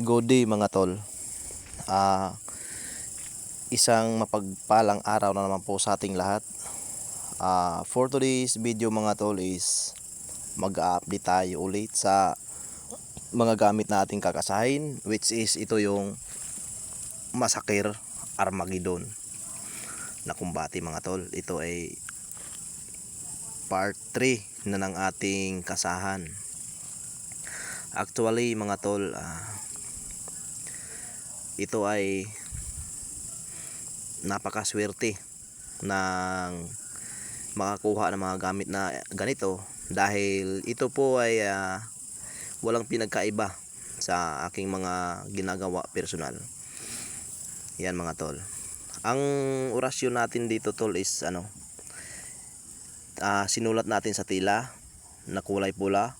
Good day mga tol. Ah, Isang mapagpalang araw na naman po sa ating lahat. For today's video mga tol is mag-update tayo ulit sa mga gamit na ating kakasahin, which is ito yung Massacre Armageddon na kumbati mga tol. Ito ay part 3 na ng ating kasahan. Actually mga tol, ito ay napakaswerte ng makakuha ng mga gamit na ganito dahil ito po ay walang pinagkaiba sa aking mga ginagawa personal. Yan mga tol. Ang orasyon natin dito tol is sinulat natin sa tila na kulay pula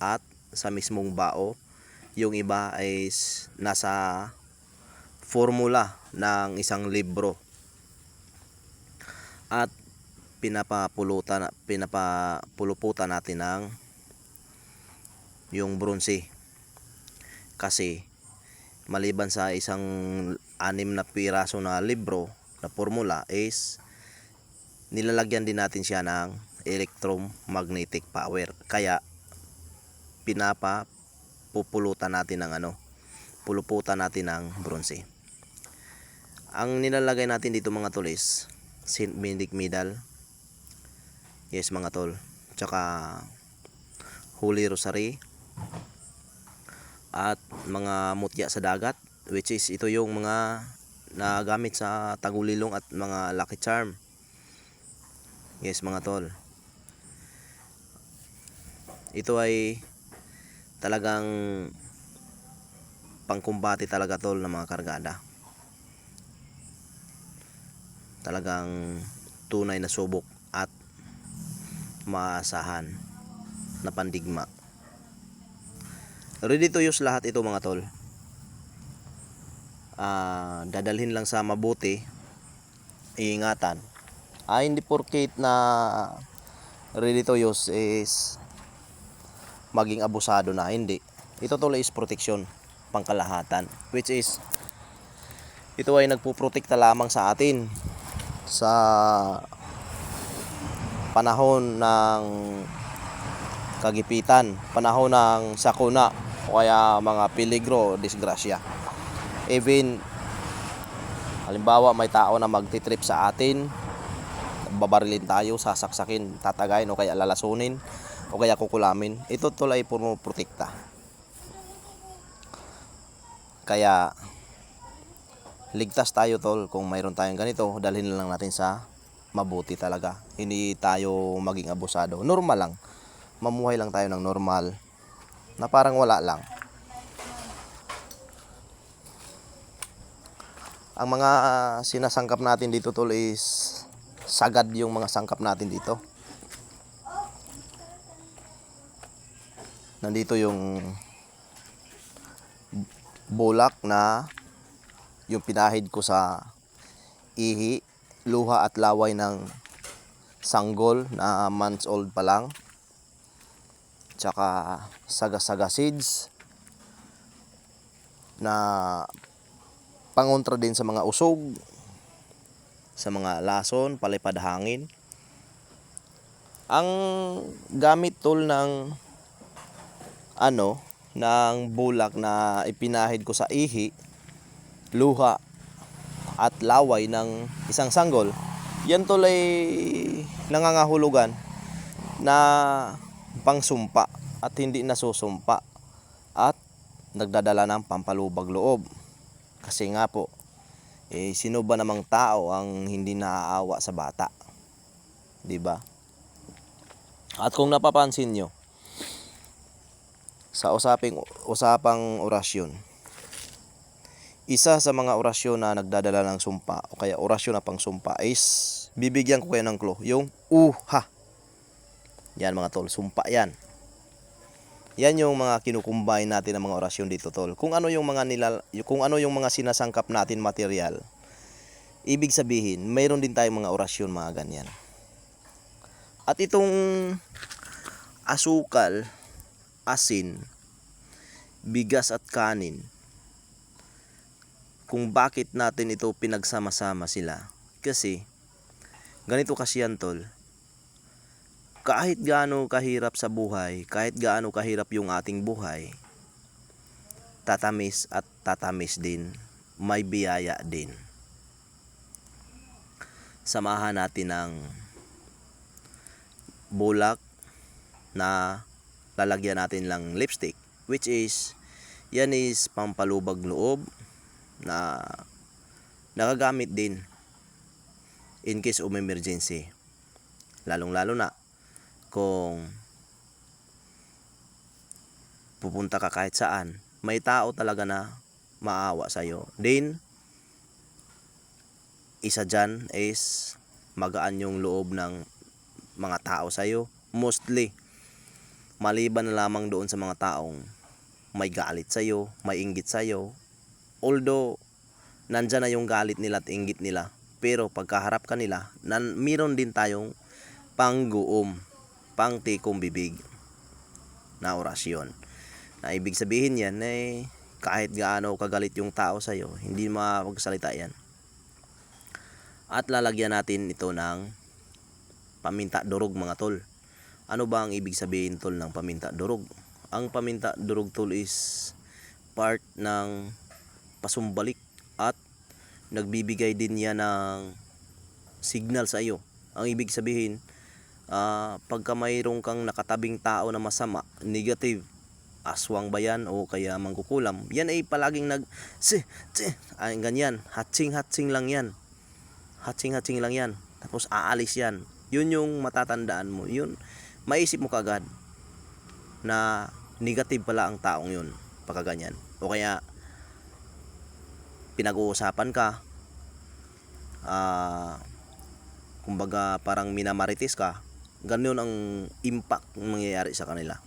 at sa mismong bao. Yung iba ay nasa formula ng isang libro at pinapuluputan natin ng yung bronze, kasi maliban sa isang 6 na piraso na libro na formula is nilalagyan din natin siya ng electromagnetic power, kaya pinapupulutan natin ng puluputan natin ng bronze. Ang nilalagay natin dito mga tol is Saint Benedict medal. Yes mga tol. Tsaka Holy Rosary at mga mutya sa dagat, which is ito yung mga nagamit sa tagulilong at mga lucky charm. Yes mga tol. Ito ay talagang pangkumbati talaga tol ng mga kargada. Talagang tunay na subok at maasahan na pandigma. Ready to use lahat ito mga tol. Dadalhin lang sa mabuti, iingatan. Hindi porket na ready to use is maging abusado na, hindi. Ito tol is protection pangkalahatan, which is ito ay nagpuprotekta lamang sa atin sa panahon ng kagipitan, panahon ng sakuna o kaya mga peligro, disgrasya. Even halimbawa may tao na magtitrip sa atin, babarilin tayo, sasaksakin, tatagayin o kaya lalasunin o kaya kukulamin, ito tol ay puno protekta. Kaya ligtas tayo tol kung mayroon tayong ganito. Dalhin na lang natin sa mabuti talaga, hindi tayo maging abusado. Normal lang, mamuhay lang tayo ng normal na parang wala lang. Ang mga sinasangkap natin dito tol is sagad yung mga sangkap natin dito. Nandito yung bulak na yung pinahid ko sa ihi, luha at laway ng sanggol na months old pa lang. Tsaka saga-saga seeds na pangontra din sa mga usog, sa mga lason, palipad hangin. Ang gamit tol ng ng bulak na ipinahid ko sa ihi, luha at laway ng isang sanggol, yan tol ay nangangahulugan na pangsumpa at hindi nasusumpa at nagdadala ng pampalubag loob. Kasi nga po, sino ba namang tao ang hindi naaawa sa bata, di ba? At kung napapansin nyo sa usapang orasyon, isa sa mga orasyon na nagdadala ng sumpa o kaya orasyon na pang sumpa is bibigyan ko kayo ng clue, yung uha. Yan mga tol, sumpa yan. Yan yung mga kinukumbine natin ng mga orasyon dito tol. Kung ano yung mga sinasangkap natin material, ibig sabihin mayroon din tayong mga orasyon mga ganyan. At itong asukal, asin, bigas at kanin, kung bakit natin ito pinagsama-sama sila. Kasi ganito kasi yan tol. Kahit gaano kahirap sa buhay, kahit gaano kahirap yung ating buhay, tatamis at tatamis din. May biyaya din. Samahan natin ng bulak na lalagyan natin lang lipstick, which is yan is pampalubag loob na nagagamit din in case of emergency, lalong lalo na kung pupunta ka kahit saan, may tao talaga na maawa sa'yo. Then isa dyan is magaan yung loob ng mga tao sa'yo, mostly maliban na lamang doon sa mga taong may galit sa'yo, may inggit sa'yo. Although nandyan na yung galit nila at inggit nila, pero pagkaharap ka nila, meron din tayong pangguom, pangtikom bibig na orasyon. Na ibig sabihin yan ay kahit gaano kagalit yung tao sa'yo, hindi makapagsalita yan. At lalagyan natin ito ng paminta durog mga tol. Ano ba ang ibig sabihin tol ng paminta durog? Ang paminta durog tol is part ng pasumbalik at nagbibigay din yan ng signal sa iyo. Ang ibig sabihin, pagka mayroong kang nakatabing tao na masama, negative, aswang ba yan o kaya mangkukulam, yan ay palaging ay ganyan, hatsing lang yan. Hatsing lang yan. Tapos aalis yan. Yun yung matatandaan mo. Yun, maisip mo kagad na negative pala ang taong yun pagka ganyan. O kaya pinag-uusapan ka, kumbaga parang minamarites ka, ganun ang impact mangyayari sa kanila.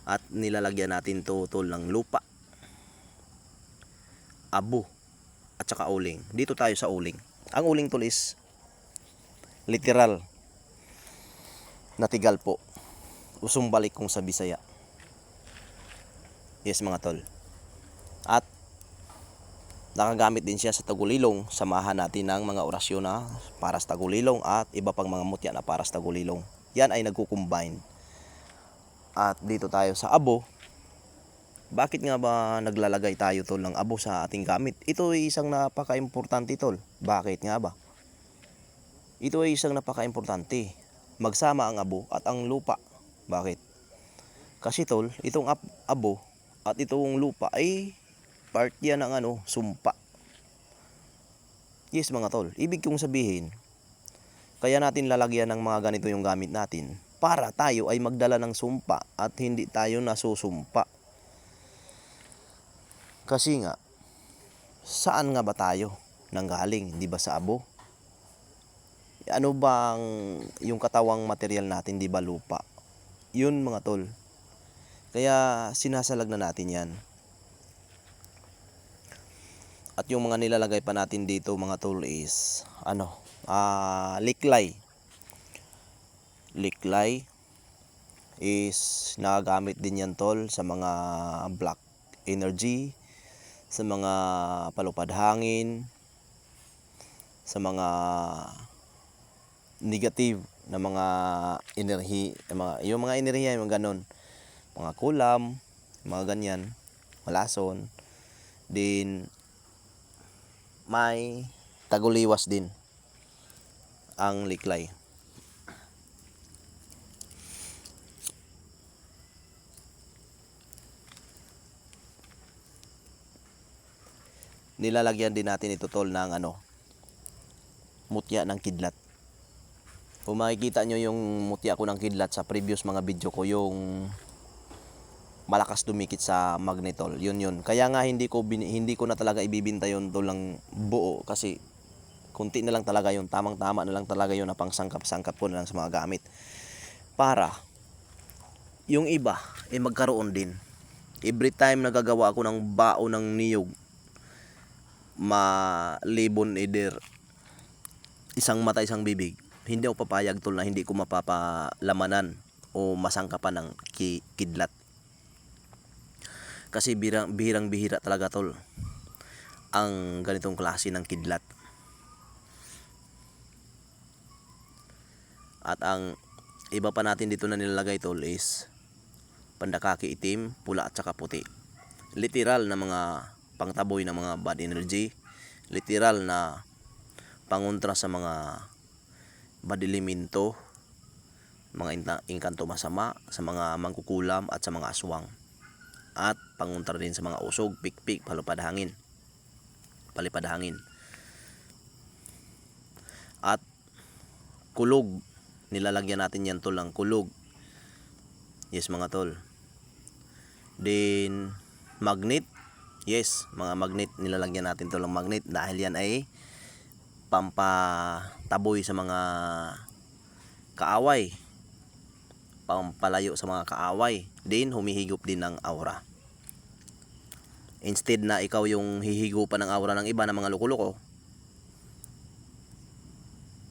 At nilalagyan natin to tol ng lupa, abo, at saka uling. Dito tayo sa uling. Ang uling tol is literal na tigal po, usumbalik kung sa Bisaya. Yes mga tol. At nakagamit din siya sa tagulilong. Samahan natin ng mga orasyon na para sa tagulilong at iba pang mga mutya na para sa tagulilong. Yan ay nagko-combine. At dito tayo sa abo. Bakit nga ba naglalagay tayo tol ng abo sa ating gamit? Ito ay isang napaka-importante tol. Bakit nga ba? Ito ay isang napaka-importante. Magsama ang abo at ang lupa. Bakit? Kasi tol, itong abo at itong lupa ay part yan ng sumpa. Yes mga tol, ibig kong sabihin, kaya natin lalagyan ng mga ganito yung gamit natin para tayo ay magdala ng sumpa at hindi tayo nasusumpa. Kasi nga, saan nga ba tayo nanggaling? Di ba sa abo? Ano bang yung katawang material natin, di ba lupa? Yun mga tol. Kaya sinasalag na natin yan. At yung mga nilalagay pa natin dito mga tol is liklay. Liklay is nagagamit din yan tol sa mga black energy, sa mga palupad hangin, sa mga negative na mga enerhi, yung mga enerhiya, yung ganon, mga kulam, mga ganyan, malason. Din may taguliwas din ang liklay. Nilalagyan din natin ito tol ng mutya ng kidlat. Kung makikita nyo yung mutya ko ng kidlat sa previous mga video ko, yung malakas dumikit sa magnetol, yun. Kaya nga hindi ko na talaga ibibinta yun tol ng buo, kasi kunti na lang talaga yun, tamang-tama na lang talaga yun na pangsangkap-sangkap ko na lang sa mga gamit. Para yung iba magkaroon din. Every time nagagawa ako ng bao ng niyog, malibon eder, isang mata isang bibig, hindi ako papayag tol na hindi ko mapapalamanan o masangkapan ng kidlat. Kasi bihirang bihira talaga tol. ang ganitong klase ng kidlat. At ang iba pa natin dito na nilalagay tol is pandakaki itim, pula at saka puti. Literal na mga pangtaboy ng mga bad energy, literal na pangontra sa mga bad elemento, mga inkanto masama, sa mga mangkukulam at sa mga aswang. At pangontra din sa mga usog, pikpik, palipad hangin. At kulog, nilalagyan natin yan tol ng kulog. Yes mga tol. Then magnet, yes mga magnet, nilalagyan natin tol ng magnet dahil yan ay pampataboy sa mga kaaway, pampalayo sa mga kaaway. Then humihigop din ng aura. Instead na ikaw yung hihigupan ng aura ng iba ng mga loko-loko,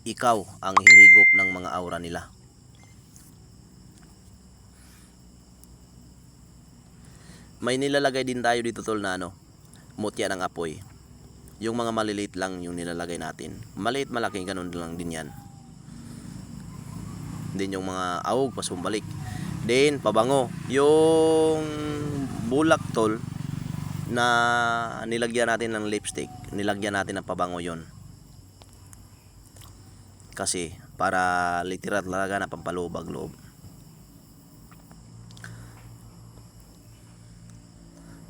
ikaw ang hihigop ng mga aura nila. May nilalagay din tayo dito tol na mutya ng apoy. Yung mga maliliit lang yung nilalagay natin. Maliit malaki ganun lang din yan. Din yung mga awog pasumbalik. Then pabango. Yung bulak tol na nilagyan natin ng lipstick, nilagyan natin ng pabango yon. Kasi para literal talaga na pampalubag loob.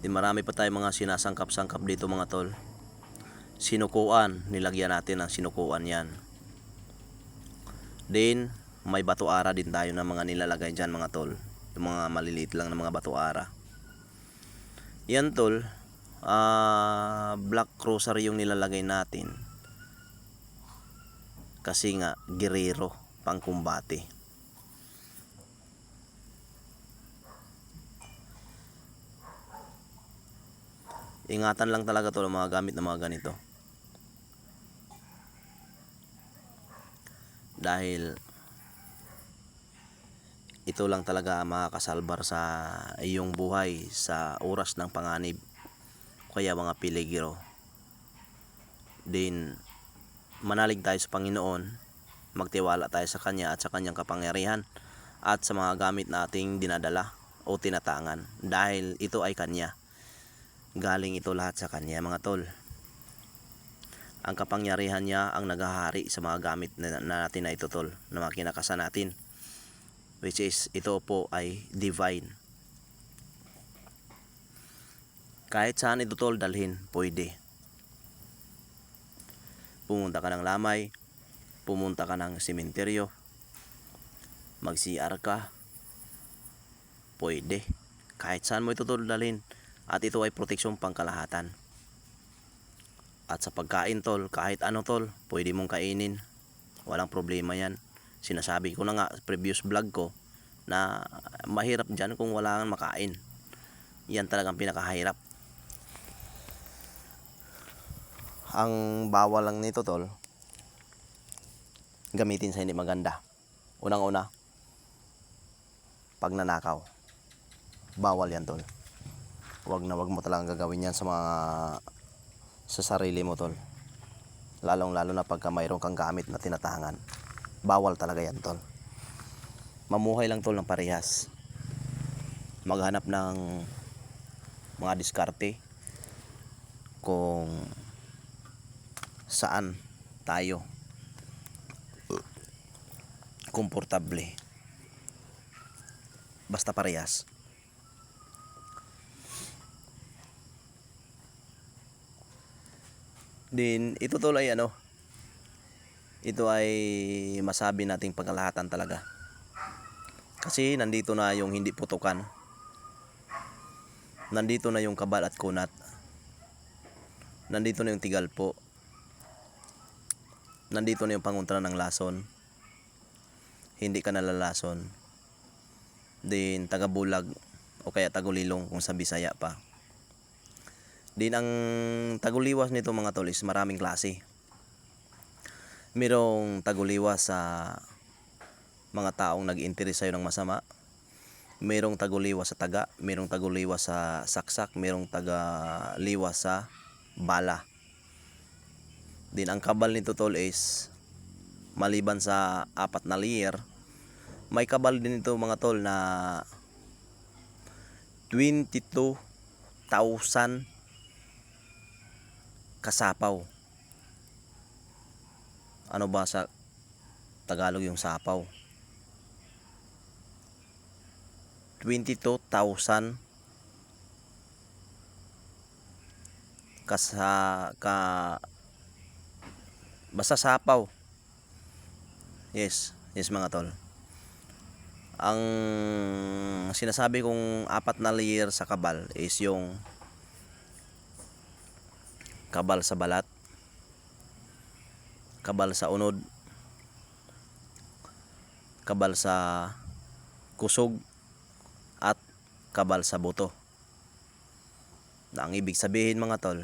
Di marami pa tayong mga sinasangkap-sangkap dito mga tol. Sinukuan, nilagyan natin ng sinukuan yan. Then may bato-ara din tayo na mga nilalagay dyan mga tol. Yung mga maliliit lang na mga bato-ara. Yan tol, black rosary yung nilalagay natin. Kasi nga gerero, pangkumbate. Ingatan lang talaga to ng mga gamit na mga ganito. Dahil ito lang talaga makakasalbar sa iyong buhay sa oras ng panganib. Kaya mga piligro, din manalig tayo sa Panginoon, magtiwala tayo sa Kanya at sa Kanyang kapangyarihan at sa mga gamit nating dinadala o tinatangan, dahil ito ay Kanya. Galing ito lahat sa Kanya mga tol. Ang kapangyarihan niya ang naghahari sa mga gamit na natin na ito tol, na makinakasa natin, which is ito po ay divine. Kahit saan ito tol dalhin, pwede. Pumunta ka ng lamay, pumunta ka ng sementeryo, mag-CR ka, pwede. Kahit saan mo ito tol dalhin. At ito ay proteksyon pangkalahatan. At sa pagkain tol, kahit ano tol, pwede mong kainin. Walang problema yan. Sinasabi ko na nga previous vlog ko na mahirap dyan kung wala kang makain. Yan talagang pinakahirap. Ang bawal lang nito tol, gamitin sa hindi maganda. Unang-una, pagnanakaw. Bawal yan tol. Wag mo talagang gagawin yan sa sarili mo tol. Lalong-lalo na pagka mayroon kang gamit na tinatangan. Bawal talaga yan tol. Mamuhay lang tol ng parehas. Maghanap ng mga diskarte kung saan tayo komportable. Basta parehas. Din ito tol ay ito ay masabi nating pagkalahatan talaga. Kasi nandito na yung hindi putukan. Nandito na yung kabal at kunat. Nandito na yung tigalpo. Nandito na yung pangontra ng lason. Hindi ka nalalason. Din tagabulag o kaya tagulilong kung sa Bisaya pa. Din ang taguliwas nito mga tol is maraming klase. Merong taguliwas sa mga taong nag-interes sa'yo ng masama. Merong taguliwas sa taga, merong taguliwas sa saksak, merong tagaliwas sa bala. Din ang kabal nito tol is maliban sa 4 na layer, may kabal din ito mga tol na 22,000 kasapaw. Ano ba sa Tagalog yung sapaw? 22,000 basta sapaw. Yes mga tol. Ang sinasabi kong 4 na layer sa kabal is yung kabal sa balat, kabal sa unod, kabal sa kusog, at kabal sa buto. Na ang ibig sabihin mga tol,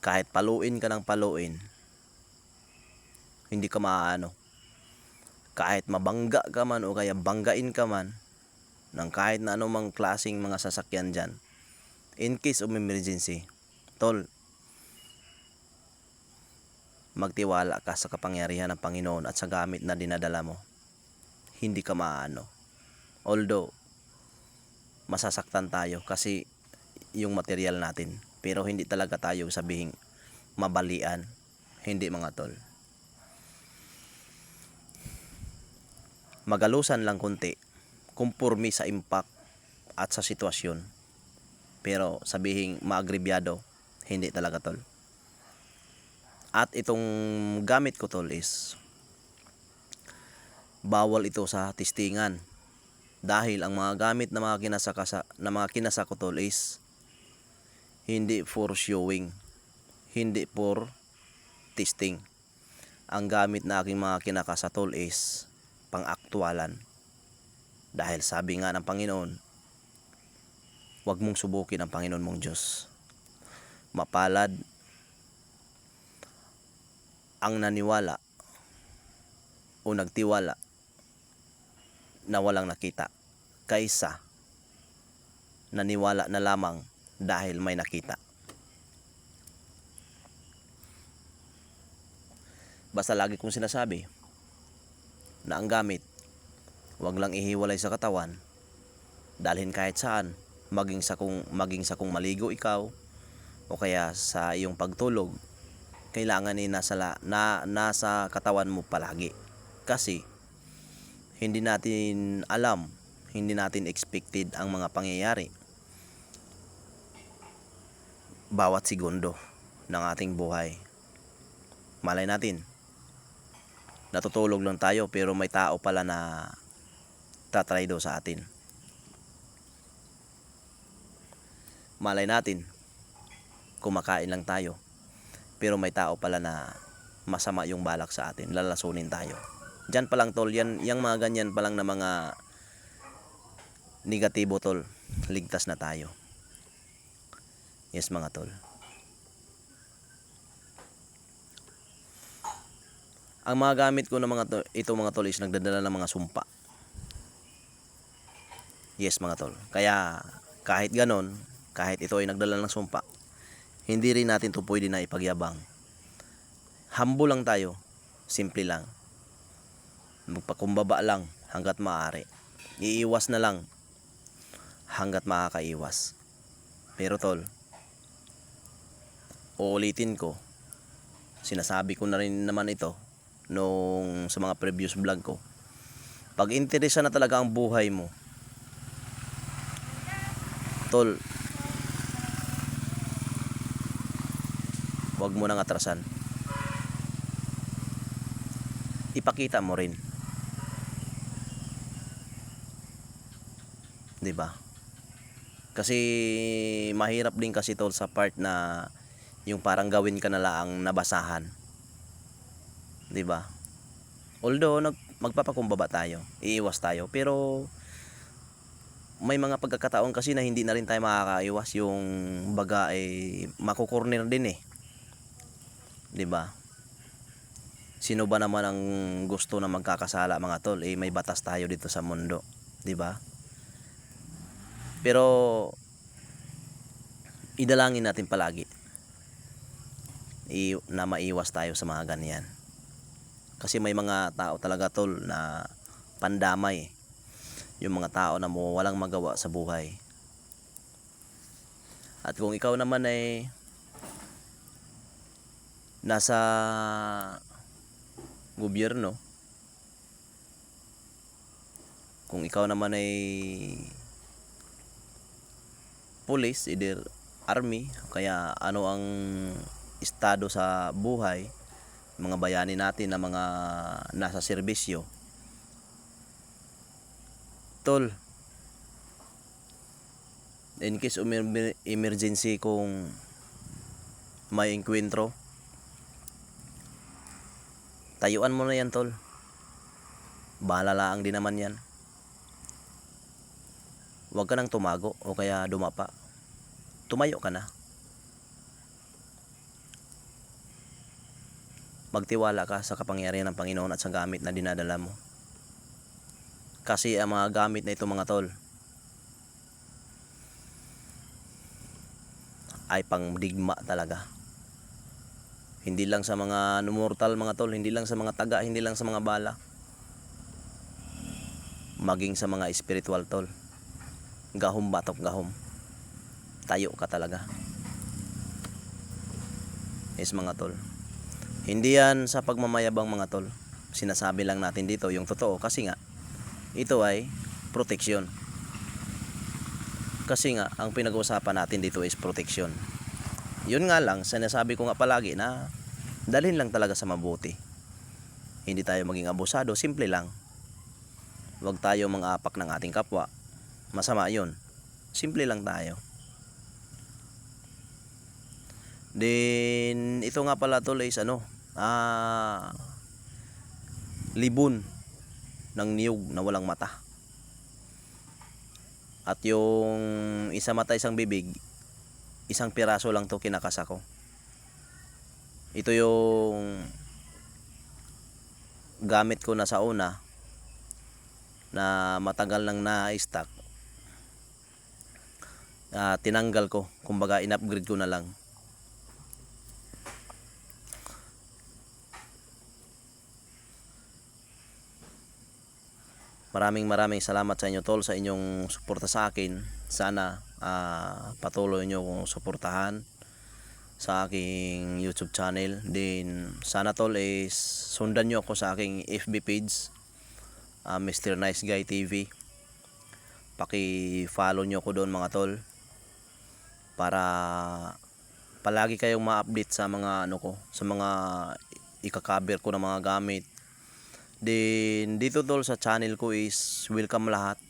kahit paluin ka ng paluin, hindi ka maaano. Kahit mabangga ka man o kaya banggain ka man ng kahit na anumang klaseng mga sasakyan dyan, in case of emergency, tol, magtiwala ka sa kapangyarihan ng Panginoon at sa gamit na dinadala mo. Hindi ka maano. Although masasaktan tayo kasi yung material natin, pero hindi talaga tayo sabihing mabalian. Hindi mga tol. Magalusan lang konti, kumpurmi sa impact at sa sitwasyon, pero sabihing maagribyado, hindi talaga tol. At itong gamit ko tol is bawal ito sa testingan, dahil ang mga gamit na mga kinasa ko tol is hindi for showing, hindi for testing. Ang gamit na aking mga kinakasa tol is pang-aktualan, dahil sabi nga ng Panginoon, huwag mong subukin ang Panginoon mong Diyos. Mapalad ang naniwala o nagtiwala na walang nakita, kaysa naniwala na lamang dahil may nakita. Basta lagi kong sinasabi na ang gamit wag lang ihiwalay sa katawan, dalhin kahit saan, maging sa kung maligo ikaw o kaya sa iyong pagtulog, kailangan nasa katawan mo palagi. Kasi hindi natin alam, hindi natin expected ang mga pangyayari bawat segundo ng ating buhay. Malay natin, natutulog lang tayo pero may tao pala na tatraydo sa atin. Malay natin, kumakain lang tayo pero may tao pala na masama yung balak sa atin, lalasunin tayo. Diyan pa lang tol, yung mga ganyan pa lang na mga negatibo tol, ligtas na tayo. Yes mga tol. Ang mga gamit ko ng ito mga tol is nagdadala ng mga sumpa. Yes mga tol. Kaya kahit ganon, kahit ito ay nagdala ng sumpa, hindi rin natin to pwede na ipagyabang. Humble lang tayo, simple lang. Magpakumbaba lang hanggat maaari. Iiwas na lang hanggat makakaiwas. Pero tol, uulitin ko, sinasabi ko na rin naman ito nung sa mga previous vlog ko, pag interesa na talaga ang buhay mo tol, wag mo nang atrasan. Ipakita mo rin, 'di ba? Kasi mahirap din kasi tol sa part na yung parang gawin ka na lang nabasahan, 'di ba? Although magpapakumbaba tayo, iiwas tayo, pero may mga pagkakataon kasi na hindi na rin tayo makakaiwas, yung baga ay makukorner din 'di ba? Sino ba naman ang gusto na magkakasala mga tol? May batas tayo dito sa mundo, 'di ba? Pero idalangin natin palagi na maiwas tayo sa mga ganyan. Kasi may mga tao talaga tol na pandamay. Yung mga tao na walang magawa sa buhay. At kung ikaw naman ay nasa gobyerno, kung ikaw naman ay police, either army, kaya ano ang estado sa buhay, mga bayani natin na mga nasa serbisyo, tol, in case emergency kung may enkwentro, tayuan mo na yan tol, bahala lang din naman yan. Huwag ka nang tumago o kaya dumapa, tumayo ka na, magtiwala ka sa kapangyarihan ng Panginoon at sa gamit na dinadala mo. Kasi ang mga gamit na ito mga tol ay pangdigma talaga. Hindi lang sa mga mortal mga tol, hindi lang sa mga taga, hindi lang sa mga bala, maging sa mga spiritual tol. Gahom batok gahom, tayo ka talaga. Yes mga tol, hindi yan sa pagmamayabang mga tol, sinasabi lang natin dito yung totoo. Kasi nga ito ay proteksyon. Kasi nga ang pinag-uusapan natin dito is proteksyon. Yun nga lang, sinasabi ko nga palagi na dalhin lang talaga sa mabuti. Hindi tayo maging abusado, simple lang. Huwag tayo mang-apak ng ating kapwa, masama yun. Simple lang tayo. Then ito nga pala tol is libon ng niyog na walang mata. At yung isa mata isang bibig, isang piraso lang to kinakas ako. Ito yung gamit ko na sa una na matagal nang na-stock. Tinanggal ko, kumbaga in-upgrade ko na lang. Maraming salamat sa inyo tol, sa inyong suporta sa akin. Sana patuloy nyo kong suportahan sa aking YouTube channel. Then sana tol is sundan nyo ako sa aking FB page, Mr. Nice Guy TV. Paki-follow nyo ako doon mga tol, para palagi kayong ma-update sa mga sa mga ika-cover ko ng mga gamit. Then dito tol sa channel ko is welcome lahat,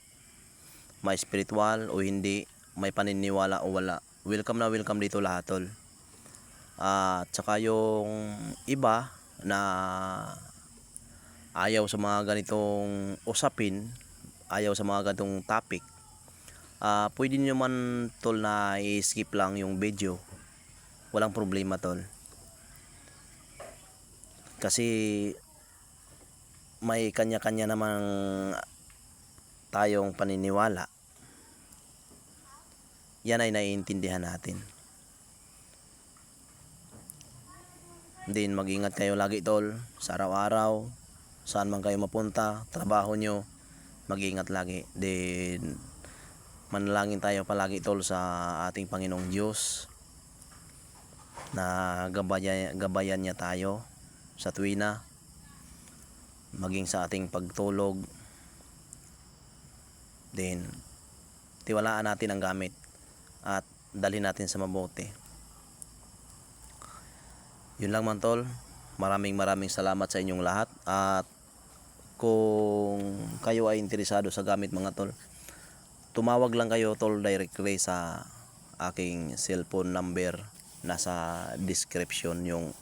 may spiritual o hindi, may paniniwala o wala, welcome na welcome dito lahat tol. At saka yung iba na ayaw sa mga ganitong usapin, ayaw sa mga ganitong topic, pwede nyo man tol na i-skip lang yung video, walang problema tol. Kasi may kanya-kanya namang tayong paniniwala, yan ay naiintindihan natin. Then mag-ingat kayo lagi tol sa araw-araw, saan man kayo mapunta, trabaho nyo, mag-ingat lagi. Then manalangin tayo palagi tol sa ating Panginoong Diyos na gabayan niya tayo sa tuwina, maging sa ating pagtulog. Then tiwalaan natin ang gamit at dalhin natin sa mabuti. Yun lang man tol, maraming salamat sa inyong lahat. At kung kayo ay interesado sa gamit mga tol, tumawag lang kayo tol directly sa aking cellphone number, nasa description yung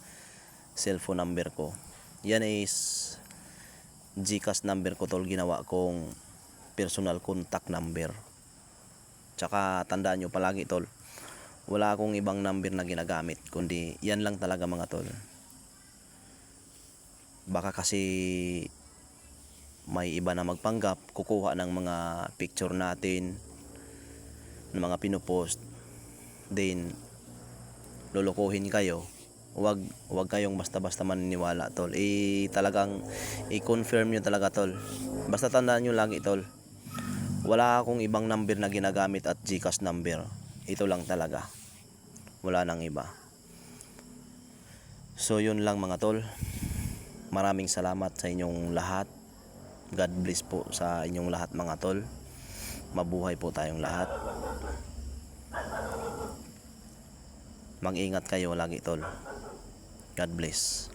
cellphone number ko. Yan is GCash number ko tol, ginawa kong personal contact number. Tsaka tandaan nyo palagi tol, wala akong ibang number na ginagamit, kundi yan lang talaga mga tol. Baka kasi may iba na magpanggap, kukuha ng mga picture natin, ng mga pinupost, din lulukuhin kayo, wag kayong basta-basta maniniwala tol. Talagang i-confirm nyo talaga tol. Basta tandaan nyo lagi tol, wala akong ibang number na ginagamit at GCash number. Ito lang talaga, wala nang iba. So yun lang mga tol, maraming salamat sa inyong lahat. God bless po sa inyong lahat mga tol. Mabuhay po tayong lahat. Mag-ingat kayo lagi tol. God bless.